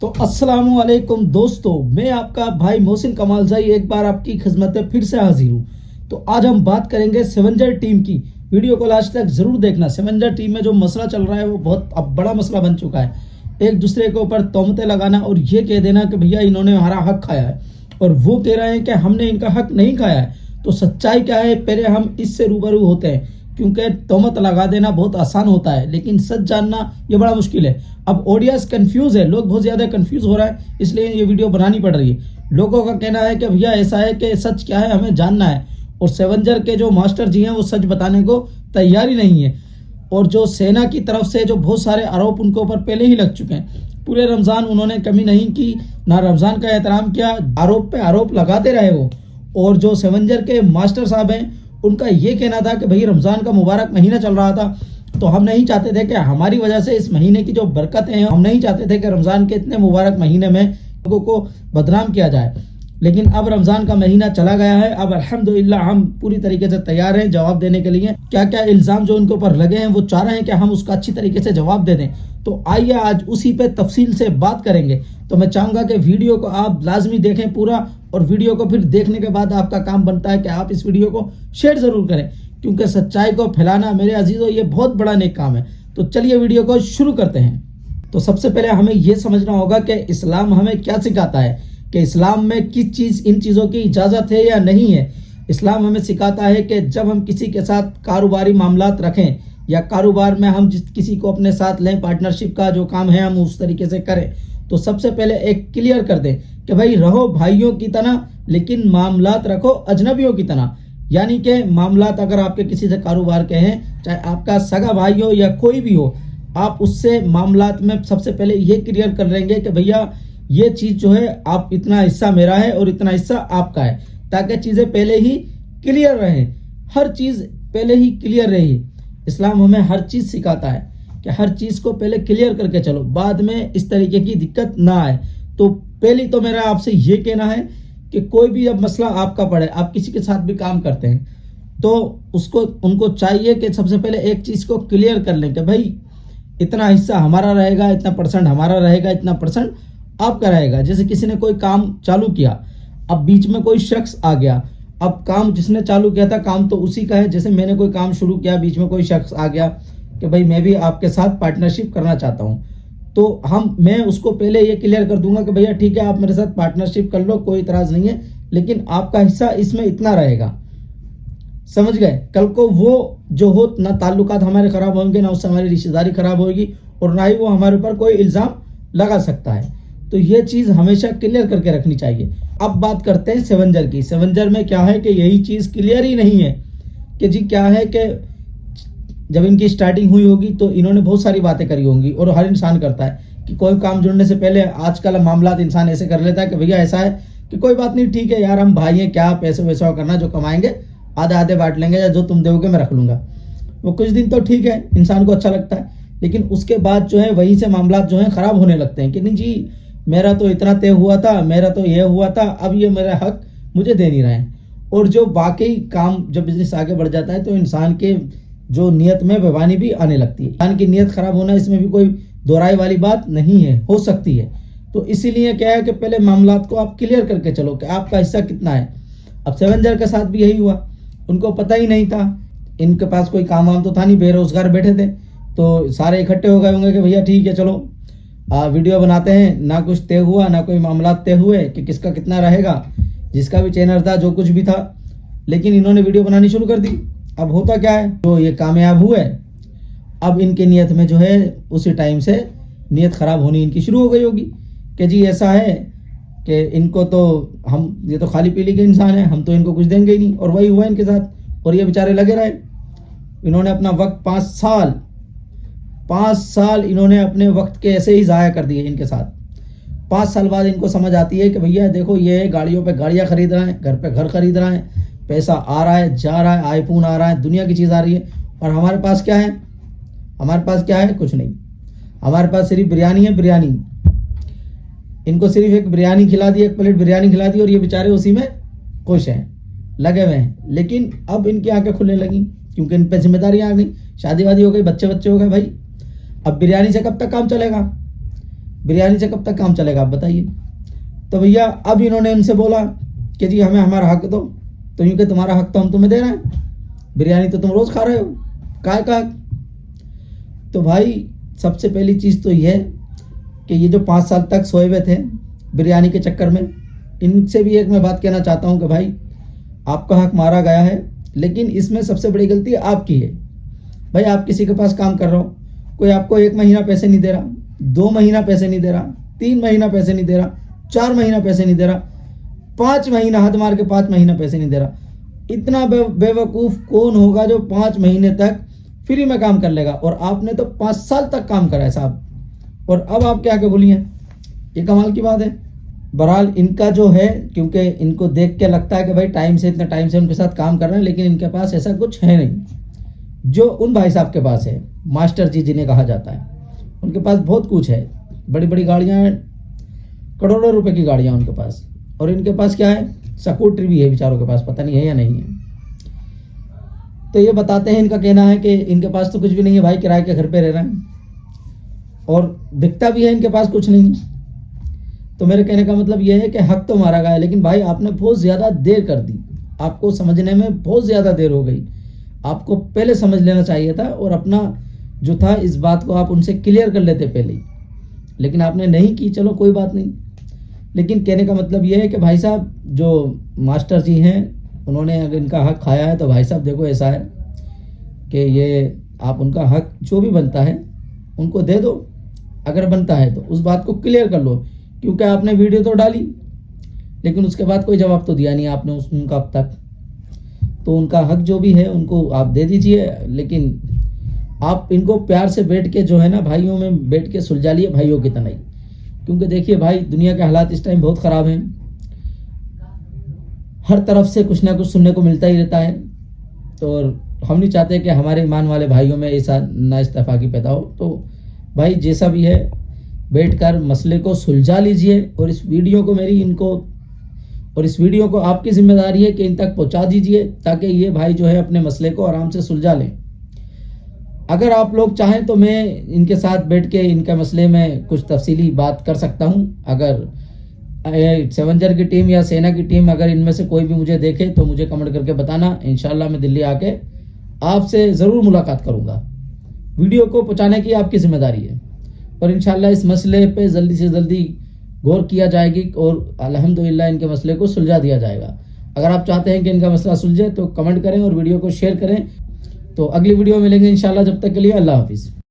तो अस्सलामु अलैकुम दोस्तों, मैं आपका भाई मोहसिन कमालजाई एक बार आपकी खिदमत में फिर से हाजिर हूँ। तो आज हम बात करेंगे सेवेंजर टीम की। वीडियो को लास्ट तक जरूर देखना। सेवेंजर टीम में जो मसला चल रहा है वो बहुत अब बड़ा मसला बन चुका है। एक दूसरे के ऊपर तोहमतें लगाना और ये कह देना कि भैया इन्होंने हमारा हक खाया है, और वो कह रहे हैं कि हमने इनका हक नहीं खाया है। तो सच्चाई क्या है, पहले हम इससे रूबरू होते हैं, क्योंकि तोहमत लगा देना बहुत आसान होता है लेकिन सच जानना ये बड़ा मुश्किल है। अब ऑडियंस कंफ्यूज है, लोग बहुत ज्यादा कंफ्यूज हो रहा है, इसलिए ये वीडियो बनानी पड़ रही है। लोगों का कहना है कि भैया ऐसा है कि सच क्या है हमें जानना है, और सेवेंजर के जो मास्टर जी हैं वो सच बताने को तैयार ही नहीं है। और जो सेना की तरफ से जो बहुत सारे आरोप उनके ऊपर पहले ही लग चुके हैं। पूरे रमजान उन्होंने कमी नहीं की, ना रमजान का एहतराम किया, आरोप पे आरोप लगाते रहे वो। और जो सेवेंजर के मास्टर साहब हैं उनका ये कहना था कि भाई रमजान का मुबारक महीना चल रहा था, तो हम नहीं चाहते थे कि हमारी वजह से इस महीने की जो बरकतें हैं, हम नहीं चाहते थे कि रमजान के इतने मुबारक महीने में लोगों को बदनाम किया जाए। लेकिन अब रमजान का महीना चला गया है, अब अल्हम्दुलिल्लाह हम पूरी तरीके से तैयार हैं जवाब देने के लिए। क्या क्या इल्जाम जो उनके ऊपर लगे हैं वो चाह रहे हैं कि हम उसका अच्छी तरीके से जवाब दे दें। तो आइए आज उसी पे तफसील से बात करेंगे। तो मैं चाहूंगा कि वीडियो को आप लाजमी देखें पूरा, और वीडियो को फिर देखने के बाद आपका काम बनता है कि आप इस वीडियो को शेयर जरूर करें, क्योंकि सच्चाई को फैलाना मेरे अजीजों ये बहुत बड़ा नेक काम है। तो चलिए वीडियो को शुरू करते हैं। तो सबसे पहले हमें यह समझना होगा कि इस्लाम हमें क्या सिखाता है, कि इस्लाम में किस चीज़ इन चीज़ों की इजाज़त है या नहीं है। इस्लाम हमें सिखाता है कि जब हम किसी के साथ कारोबारी मामलात रखें या कारोबार में हम किसी को अपने साथ लें, पार्टनरशिप का जो काम है हम उस तरीके से करें, तो सबसे पहले एक क्लियर कर दें कि भाई रहो भाइयों की तरह, लेकिन मामलात रखो अजनबियों की तरह। यानी कि मामलात अगर आपके किसी से कारोबार के हैं, चाहे आपका सगा भाई हो या कोई भी हो, आप उससे मामलात में सबसे पहले ये क्लियर कर लेंगे कि भैया ये चीज़ जो है आप इतना हिस्सा मेरा है और इतना हिस्सा आपका है, ताकि चीज़ें पहले ही क्लियर रहें, हर चीज़ पहले ही क्लियर रहे। इस्लाम हमें हर चीज़ सिखाता है कि हर चीज़ को पहले क्लियर करके चलो, बाद में इस तरीके की दिक्कत ना आए। तो पहली तो मेरा आपसे ये कहना है कि कोई भी जब मसला आपका पड़े, आप किसी के साथ भी काम करते हैं, तो उनको चाहिए कि सबसे पहले एक चीज़ को क्लियर कर लें कि भाई इतना हिस्सा हमारा रहेगा, इतना परसेंट हमारा रहेगा, इतना परसेंट आपका रहेगा। जैसे किसी ने कोई काम चालू किया, अब बीच में कोई शख्स आ गया, अब काम जिसने चालू किया था काम तो उसी का है। जैसे मैंने कोई काम शुरू किया, बीच में कोई शख्स आ गया कि भाई मैं भी आपके साथ पार्टनरशिप करना चाहता हूँ, तो मैं उसको पहले ये क्लियर कर दूंगा कि भैया ठीक है आप मेरे साथ पार्टनरशिप कर लो, कोई इतराज नहीं है, लेकिन आपका हिस्सा इसमें इतना रहेगा। समझ गए? कल को वो जो हो ना ताल्लुकात हमारे खराब होंगे, ना उससे हमारी रिश्तेदारी खराब होगी, और ना ही वो हमारे ऊपर कोई इल्ज़ाम लगा सकता है। तो ये चीज़ हमेशा क्लियर करके रखनी चाहिए। अब बात करते हैं सेवेंजर की। सेवेंजर में क्या है कि यही चीज़ क्लियर ही नहीं है कि जी क्या है कि जब इनकी स्टार्टिंग हुई होगी तो इन्होंने बहुत सारी बातें करी होंगी, और हर इंसान करता है कि कोई काम जुड़ने से पहले आजकल मामलात इंसान ऐसे कर लेता है कि भैया ऐसा है कि कोई बात नहीं, ठीक है यार हम भाई हैं, क्या पैसे वैसा करना, जो कमाएंगे आधे आधे बांट लेंगे, या जो तुम दोगे मैं रख लूँगा। वो कुछ दिन तो ठीक है, इंसान को अच्छा लगता है, लेकिन उसके बाद जो है वहीं से मामलात जो है ख़राब होने लगते हैं कि नहीं जी मेरा तो इतना तय हुआ था, मेरा तो ये हुआ था, अब ये मेरा हक मुझे दे नहीं रहे हैं। और जो वाकई काम जब बिजनेस आगे बढ़ जाता है तो इंसान के जो नियत में बेईमानी भी आने लगती है। इंसान की नियत खराब होना, इसमें भी कोई दोहराई वाली बात नहीं है, हो सकती है। तो इसीलिए क्या है कि पहले मामलात को आप क्लियर करके चलो कि आपका हिस्सा कितना है। अब सेवेंजर के साथ भी यही हुआ, उनको पता ही नहीं था, इनके पास कोई काम वाम तो था नहीं, बेरोजगार बैठे थे, तो सारे इकट्ठे हो गए होंगे कि भैया ठीक है चलो वीडियो बनाते हैं। ना कुछ तय हुआ, ना कोई मामला तय हुए कि किसका कितना रहेगा, जिसका भी चैनल था जो कुछ भी था, लेकिन इन्होंने वीडियो बनानी शुरू कर दी। अब होता क्या है, तो ये कामयाब हुए, अब इनके नियत में जो है उसी टाइम से नियत ख़राब होनी इनकी शुरू हो गई होगी कि जी ऐसा है कि इनको तो ये तो खाली पीली के इंसान है, हम तो इनको कुछ देंगे ही नहीं। और वही हुआ इनके साथ, और ये बेचारे लगे रहे। इन्होंने अपना वक्त 5 साल इन्होंने अपने वक्त के ऐसे ही ज़ाया कर दिए इनके साथ। 5 साल बाद इनको समझ आती है कि भैया देखो ये गाड़ियों पे गाड़ियाँ खरीद रहे हैं, घर पे घर खरीद रहे हैं, पैसा आ रहा है जा रहा है, आईफोन आ रहा है, दुनिया की चीज़ आ रही है, और हमारे पास क्या है? हमारे पास क्या है? कुछ नहीं। हमारे पास सिर्फ बिरयानी है, बिरयानी। इनको सिर्फ एक बिरयानी खिला दी, एक प्लेट बिरयानी खिला दी, और ये बेचारे उसी में खुश हैं, लगे हुए हैं। लेकिन अब इनकी आंखें खुलने लगी, क्योंकि इन पर जिम्मेदारियाँ आ गई, शादी वादी हो गई, बच्चे बच्चे हो गए। भाई अब बिरयानी से कब तक काम चलेगा? बिरयानी से कब तक काम चलेगा आप बताइए। तो भैया अब इन्होंने इनसे बोला कि जी हमें हमारा हक दो। तो यूँ कि तुम्हारा हक तो हम तुम्हें दे रहे हैं, बिरयानी तो तुम रोज़ खा रहे हो, काय का हक। तो भाई सबसे पहली चीज़ तो यह कि ये जो 5 साल तक सोए हुए थे बिरयानी के चक्कर में, इनसे भी एक मैं बात कहना चाहता हूँ कि भाई आपका हक मारा गया है, लेकिन इसमें सबसे बड़ी गलती आपकी है। भाई आप किसी के पास काम कर रहे हो, कोई आपको 1 महीना पैसे नहीं दे रहा, 2 महीना पैसे नहीं दे रहा, 3 महीना पैसे नहीं दे रहा, 4 महीना पैसे नहीं दे रहा, 5 महीना हद मार के 5 महीना पैसे नहीं दे रहा। इतना बेवकूफ़ कौन होगा जो 5 महीने तक फ्री में काम कर लेगा। और आपने तो 5 साल तक काम करा है साहब, और अब आप क्या बोली हैं, ये कमाल की बात है। बहरहाल इनका जो है, क्योंकि इनको देख के लगता है कि भाई टाइम से इतने टाइम से उनके साथ काम कर रहे हैं, लेकिन इनके पास ऐसा कुछ है नहीं जो उन भाई साहब के पास है, मास्टर जी जिन्हें कहा जाता है। उनके पास बहुत कुछ है, बड़ी बड़ी गाड़ियाँ हैं, करोड़ों रुपए की गाड़ियाँ उनके पास, और इनके पास क्या है, स्कूटर भी है बेचारों के पास, पता नहीं है या नहीं है। तो ये बताते हैं, इनका कहना है कि इनके पास तो कुछ भी नहीं है भाई, किराए के घर पे रह रहे हैं, और दिखता भी है इनके पास कुछ नहीं। तो मेरे कहने का मतलब यह है कि हक तो मारा गया है, लेकिन भाई आपने बहुत ज़्यादा देर कर दी, आपको समझने में बहुत ज़्यादा देर हो गई। आपको पहले समझ लेना चाहिए था, और अपना जो था इस बात को आप उनसे क्लियर कर लेते पहले ही, लेकिन आपने नहीं की। चलो कोई बात नहीं, लेकिन कहने का मतलब यह है कि भाई साहब जो मास्टर जी हैं, उन्होंने अगर इनका हक खाया है तो भाई साहब देखो ऐसा है कि ये आप उनका हक जो भी बनता है उनको दे दो, अगर बनता है तो उस बात को क्लियर कर लो। क्योंकि आपने वीडियो तो डाली, लेकिन उसके बाद कोई जवाब तो दिया नहीं आपने उनका अब तक। तो उनका हक जो भी है उनको आप दे दीजिए, लेकिन आप इनको प्यार से बैठ के जो है ना, भाइयों में बैठ के सुलझा लिए, भाइयों की तरह ही। क्योंकि देखिए भाई दुनिया के हालात इस टाइम बहुत ख़राब हैं, हर तरफ से कुछ ना कुछ सुनने को मिलता ही रहता है। तो हम नहीं चाहते कि हमारे ईमान वाले भाइयों में ऐसा ना इत्तेफाकी पैदा हो। तो भाई जैसा भी है, बैठकर मसले को सुलझा लीजिए, और इस वीडियो को आपकी जिम्मेदारी है कि इन तक पहुंचा दीजिए, ताकि ये भाई जो है अपने मसले को आराम से सुलझा लें। अगर आप लोग चाहें तो मैं इनके साथ बैठ के इनके मसले में कुछ तफसीली बात कर सकता हूं। अगर सेवेंजर की टीम या सेना की टीम, अगर इनमें से कोई भी मुझे देखे तो मुझे कमेंट करके बताना। इंशाल्लाह मैं दिल्ली आके आपसे ज़रूर मुलाकात करूंगा। वीडियो को पहुंचाने की आपकी जिम्मेदारी है, और इंशाल्लाह इस मसले पे जल्दी से जल्दी गौर किया जाएगी, और अल्हम्दुलिल्लाह इनके मसले को सुलझा दिया जाएगा। अगर आप चाहते हैं कि इनका मसला सुलझे तो कमेंट करें और वीडियो को शेयर करें। तो अगली वीडियो में मिलेंगे इंशाल्लाह, जब तक के लिए अल्लाह हाफिज़।